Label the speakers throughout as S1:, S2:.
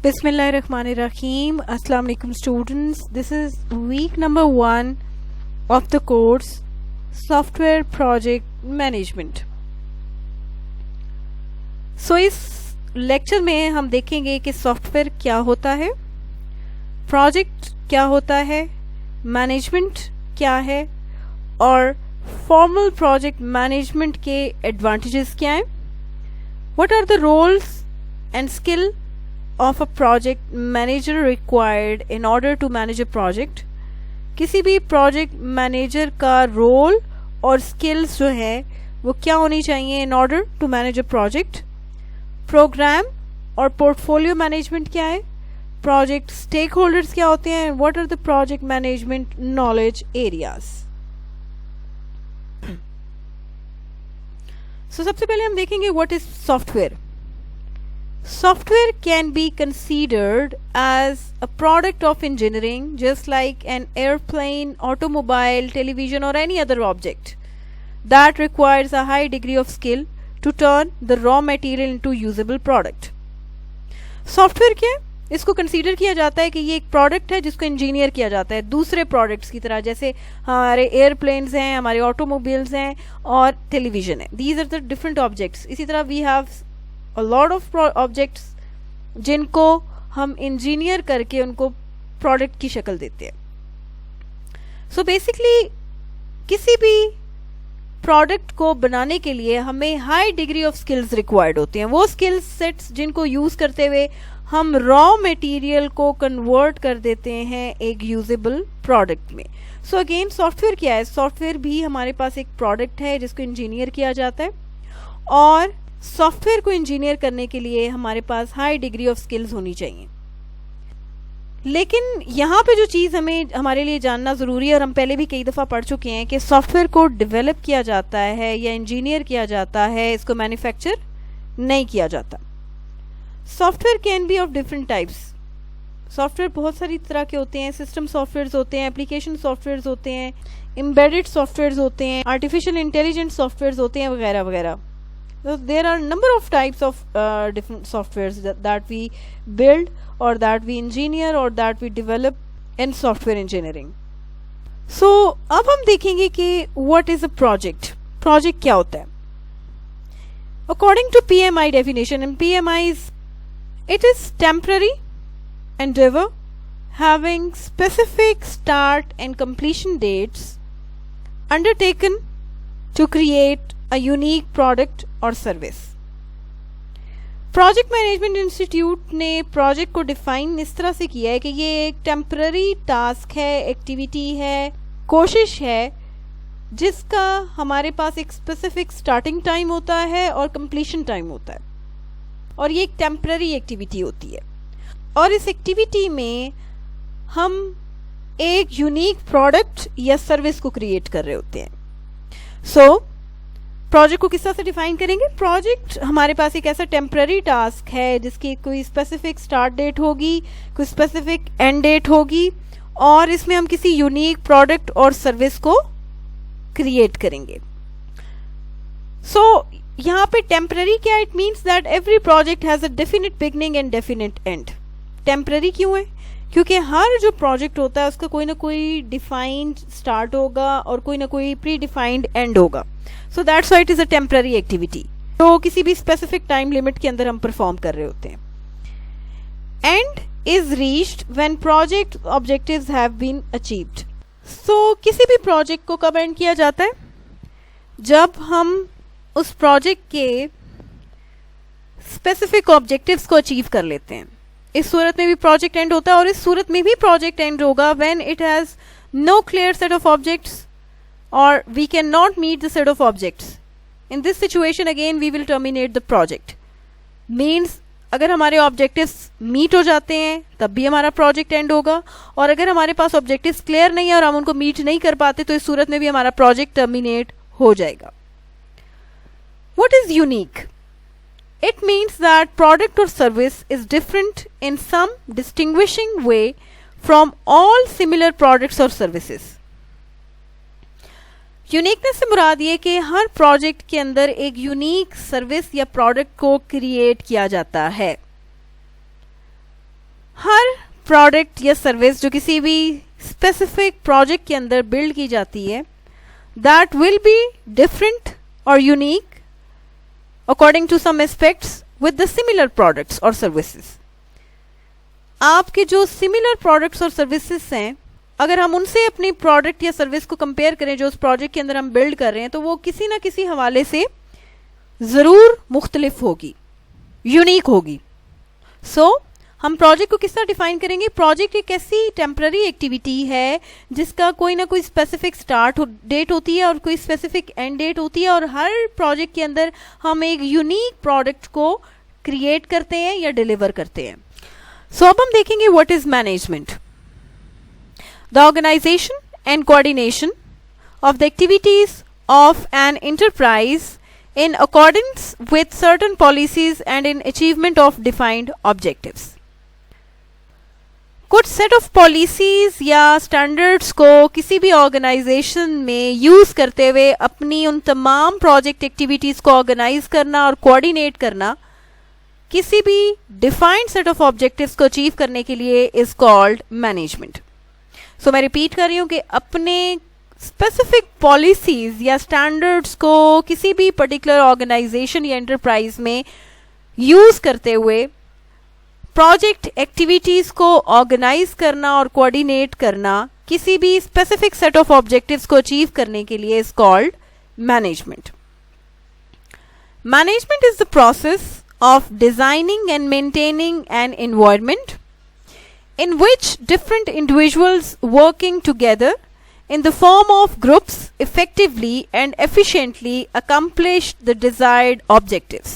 S1: Bismillahirrahmanirrahim. Assalamu alaikum students. This is week number 1 of the course Software Project Management. So इस lecture में हम देखेंगे कि software क्या होता है, प्रोजेक्ट क्या होता है, मैनेजमेंट क्या है और फॉर्मल प्रोजेक्ट मैनेजमेंट के एडवांटेजेस क्या हैं. What are the roles and skill of a project manager required in order to manage a project. किसी भी प्रोजेक्ट मैनेजर का रोल और स्किल्स जो है वो क्या होनी चाहिए in order to manage a project. Program और पोर्टफोलियो मैनेजमेंट क्या है, प्रोजेक्ट स्टेक होल्डर्स क्या होते हैं, what are the project management knowledge areas. So सबसे पहले हम देखेंगे what is software. Software can be considered as a product of engineering, just like an airplane, automobile, television, or any other object that requires a high degree of skill to turn the raw material into usable product. Software क्या है? इसको consider किया जाता है कि ये एक product है जिसको इंजीनियर किया जाता है दूसरे प्रोडक्ट्स की तरह, जैसे हमारे एयरप्लेन्स हैं, हमारे ऑटोमोबाइल्स हैं और टेलीविजन है. These are the different objects. इसी तरह we have a lot of objects जिनको हम इंजीनियर करके उनको प्रोडक्ट की शक्ल देते हैं. सो बेसिकली किसी भी प्रोडक्ट को बनाने के लिए हमें high degree of skills required होती हैं. वो स्किल सेट्स जिनको यूज करते हुए हम रॉ मटेरियल को कन्वर्ट कर देते हैं एक यूजेबल प्रोडक्ट में. सो अगेन सॉफ्टवेयर क्या है? सॉफ्टवेयर भी हमारे पास एक प्रोडक्ट है जिसको इंजीनियर किया जाता है और सॉफ्टवेयर को इंजीनियर करने के लिए हमारे पास हाई डिग्री ऑफ स्किल्स होनी चाहिए. लेकिन यहाँ पे जो चीज़ हमें हमारे लिए जानना ज़रूरी है और हम पहले भी कई दफ़ा पढ़ चुके हैं कि सॉफ्टवेयर को डेवलप किया जाता है या इंजीनियर किया जाता है, इसको मैन्युफैक्चर नहीं किया जाता. Software can be of different types. Software बहुत सारी तरह के होते हैं. सिस्टम सॉफ्टवेयर होते हैं, एप्लीकेशन सॉफ्टवेयर होते हैं, एम्बेडेड सॉफ्टवेयर होते हैं, आर्टिफिशियल इंटेलिजेंस सॉफ्टवेयर होते हैं वगैरह वगैरह. So there are number of types of different softwares that we build or that we engineer or that we develop in software engineering. So अब हम देखेंगे कि what is a project. Project क्या होता है? According to PMI definition, and PMI it is temporary endeavor having specific start and completion dates undertaken to create a unique product or service. Project management institute ने project को define इस तरह से किया है कि ये एक टेम्पररी टास्क है, एक्टिविटी है, कोशिश है जिसका हमारे पास एक स्पेसिफिक स्टार्टिंग टाइम होता है और कंप्लीशन टाइम होता है और ये एक टेम्पररी एक्टिविटी होती है और इस एक्टिविटी में हम एक यूनिक प्रोडक्ट या सर्विस को क्रिएट कर रहे होते हैं. सो प्रोजेक्ट को किस तरह से डिफाइन करेंगे? प्रोजेक्ट हमारे पास एक ऐसा टेम्पररी टास्क है जिसकी कोई स्पेसिफिक स्टार्ट डेट होगी, कोई स्पेसिफिक एंड डेट होगी और इसमें हम किसी यूनिक प्रोडक्ट और सर्विस को क्रिएट करेंगे. सो यहाँ पे टेम्पररी क्या? It means that every project has a definite beginning and definite and. Temporary क्यों है? क्योंकि हर जो प्रोजेक्ट होता है उसका कोई ना कोई डिफाइंड स्टार्ट होगा और कोई ना कोई प्री डिफाइंड एंड होगा. So that's why it is a temporary activity. तो किसी भी स्पेसिफिक टाइम लिमिट के अंदर हम परफॉर्म कर रहे होते हैं. End is reached when project objectives have been achieved. So किसी भी प्रोजेक्ट को कब एंड किया जाता है? जब हम उस प्रोजेक्ट के स्पेसिफिक ऑब्जेक्टिव्स को अचीव कर लेते हैं. इस सूरत में भी प्रोजेक्ट एंड होता है और इस सूरत में भी प्रोजेक्ट एंड होगा when it has no clear set of objects or we cannot meet the set of objects. In this situation again we will terminate the project. Means अगर हमारे ऑब्जेक्टिव्स मीट हो जाते हैं तब भी हमारा प्रोजेक्ट एंड होगा और अगर हमारे पास ऑब्जेक्टिव्स क्लियर नहीं है और हम उनको मीट नहीं कर पाते तो इस सूरत में भी हमारा प्रोजेक्ट टर्मिनेट हो जाएगा. What is unique? It means that product or service is different in some distinguishing way from all similar products or services. Uniqueness से मुराद ये कि हर प्रोजेक्ट के अंदर एक यूनिक सर्विस या प्रोडक्ट को क्रिएट किया जाता है. हर प्रोडक्ट या सर्विस जो किसी भी स्पेसिफिक प्रोजेक्ट के अंदर बिल्ड की जाती है, दैट विल बी डिफरेंट और unique according to some aspects with the similar products और सर्विसेज। आपके जो सिमिलर प्रोडक्ट्स और सर्विसेज हैं, अगर हम उनसे अपनी प्रोडक्ट या सर्विस को कंपेयर करें जो उस प्रोजेक्ट के अंदर हम बिल्ड कर रहे हैं, तो वो किसी ना किसी हवाले से ज़रूर मुख्तलिफ होगी, यूनिक होगी। सो हम प्रोजेक्ट को किस तरह डिफाइन करेंगे? प्रोजेक्ट एक ऐसी टेम्पररी एक्टिविटी है जिसका कोई ना कोई स्पेसिफिक स्टार्ट डेट होती है और कोई स्पेसिफिक एंड डेट होती है, और हर प्रोजेक्ट के अंदर हम एक यूनिक प्रोडक्ट को क्रिएट करते हैं या डिलीवर करते हैं। सो अब हम देखेंगे what is management. The organization and coordination of the activities of an enterprise in accordance with certain policies and in achievement of defined objectives. कुछ सेट ऑफ पॉलिसीज या स्टैंडर्ड्स को किसी भी ऑर्गेनाइजेशन में यूज करते हुए अपनी उन तमाम प्रोजेक्ट एक्टिविटीज को ऑर्गेनाइज करना और कोऑर्डिनेट करना किसी भी डिफाइंड सेट ऑफ ऑब्जेक्टिव्स को अचीव करने के लिए इज कॉल्ड मैनेजमेंट। सो मैं रिपीट कर रही हूँ कि अपने स्पेसिफिक पॉलिसीज या स्टैंडर्ड्स को किसी भी पर्टिकुलर ऑर्गेनाइजेशन या एंटरप्राइज में यूज करते हुए प्रोजेक्ट एक्टिविटीज को ऑर्गेनाइज करना और कोऑर्डिनेट करना किसी भी स्पेसिफिक सेट ऑफ ऑब्जेक्टिव्स को अचीव करने के लिए is called management. Management is the process of designing and maintaining an environment in which different individuals working together in the form of groups effectively and efficiently accomplish the desired objectives.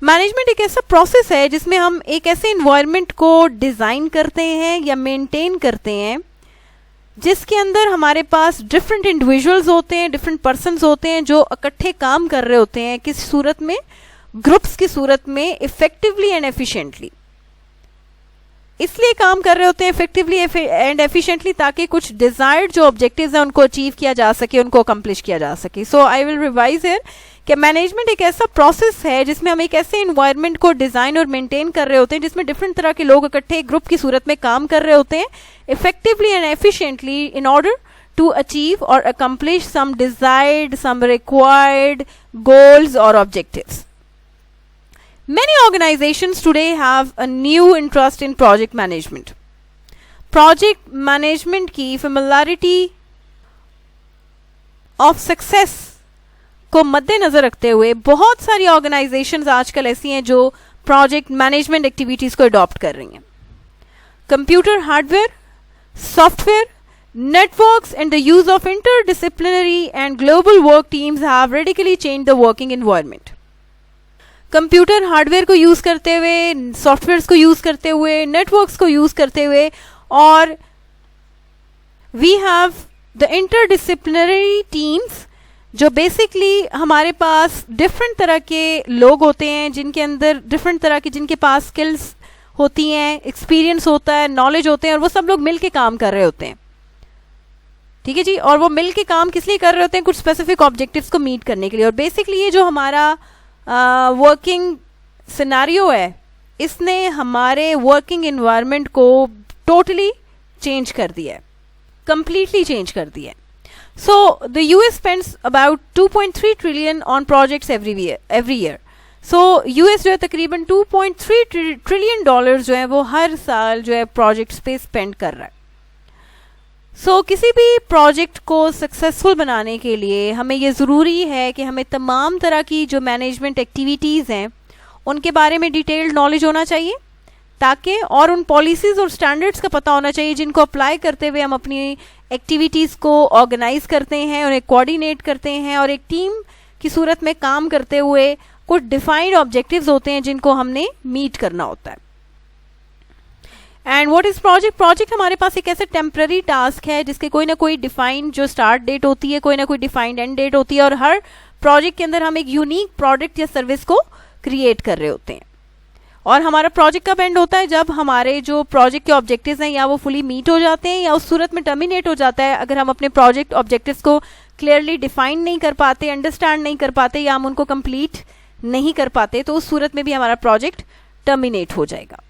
S1: Management एक ऐसा process है जिसमें हम एक ऐसे environment को design करते हैं या मेंटेन करते हैं जिसके अंदर हमारे पास डिफरेंट इंडिविजुअल्स होते हैं, डिफरेंट पर्सन्स होते हैं जो इकट्ठे काम कर रहे होते हैं, किस सूरत में? ग्रुप्स की सूरत में, इफेक्टिवली एंड एफिशिएंटली। इसलिए काम कर रहे होते हैं इफेक्टिवली एंड एफिशिएंटली ताकि कुछ डिजायर्ड जो ऑब्जेक्टिव्स हैं उनको अचीव किया जा सके, उनको अकम्प्लिश किया जा सके। सो आई विल रिवाइज हियर कि मैनेजमेंट एक ऐसा प्रोसेस है जिसमें हम एक ऐसे इन्वायरमेंट को डिजाइन और मेंटेन कर रहे होते हैं जिसमें डिफरेंट तरह के लोग इकट्ठे ग्रुप की सूरत में काम कर रहे होते हैं effectively and efficiently in order to achieve or accomplish some desired, some required goals or objectives. Many organizations today have a new interest in project management. Project management की familiarity of success को मद्देनजर रखते हुए बहुत सारी organizations आजकल ऐसी हैं जो project management activities को adopt कर रही हैं। Computer hardware, software, networks and the use of interdisciplinary and global work teams have radically changed the working environment. Computer hardware को यूज करते हुए, सॉफ्टवेयर्स को यूज करते हुए, नेटवर्क्स को यूज करते हुए, और we have the interdisciplinary teams जो बेसिकली हमारे पास डिफरेंट तरह के लोग होते हैं जिनके अंदर डिफरेंट तरह के, जिनके पास स्किल्स होती हैं, एक्सपीरियंस होता है, नॉलेज होते हैं, और वो सब लोग मिल के काम कर रहे होते हैं। ठीक है जी। और वो मिल के काम किस लिए कर रहे होते हैं? कुछ स्पेसिफिक ऑब्जेक्टिव्स को मीट करने के लिए। और बेसिकली ये जो हमारा वर्किंग सिनारियो है, इसने हमारे वर्किंग इन्वायरमेंट को टोटली चेंज कर दिया है, कंप्लीटली चेंज कर दिया है। So the US spends about 2.3 trillion on projects every year. So US जो है तकरीबन 2.3 ट्रिलियन डॉलर जो है वो हर साल जो है प्रोजेक्ट्स पे स्पेंड कर रहा है। सो किसी भी प्रोजेक्ट को सक्सेसफुल बनाने के लिए हमें ये ज़रूरी है कि हमें तमाम तरह की जो मैनेजमेंट एक्टिविटीज़ हैं उनके बारे में डिटेल्ड नॉलेज होना चाहिए, ताकि और उन पॉलिसीज़ और स्टैंडर्ड्स का पता होना चाहिए जिनको अप्लाई करते हुए हम अपनी एक्टिविटीज़ को ऑर्गेनाइज करते हैं, उन्हें कोऑर्डिनेट करते हैं, और एक टीम की सूरत में काम करते हुए कुछ डिफाइंड ऑब्जेक्टिव्स होते हैं जिनको हमने मीट करना होता है। And what is project? Project हमारे पास एक ऐसे टेम्पररी टास्क है जिसके कोई ना कोई डिफाइंड जो स्टार्ट डेट होती है, कोई ना कोई डिफाइंड एंड डेट होती है, और हर प्रोजेक्ट के अंदर हम एक यूनिक प्रोडक्ट या सर्विस को क्रिएट कर रहे होते हैं। और हमारा प्रोजेक्ट कब एंड होता है? जब हमारे जो प्रोजेक्ट के ऑब्जेक्टिव्स हैं या वो फुली मीट हो जाते हैं या उस सूरत में टर्मिनेट हो जाता है अगर हम अपने प्रोजेक्ट ऑब्जेक्टिव्स को क्लियरली डिफाइन नहीं कर पाते, अंडरस्टैंड नहीं कर पाते, या हम उनको कंप्लीट नहीं कर पाते, तो उस सूरत में भी हमारा प्रोजेक्ट टर्मिनेट हो जाएगा।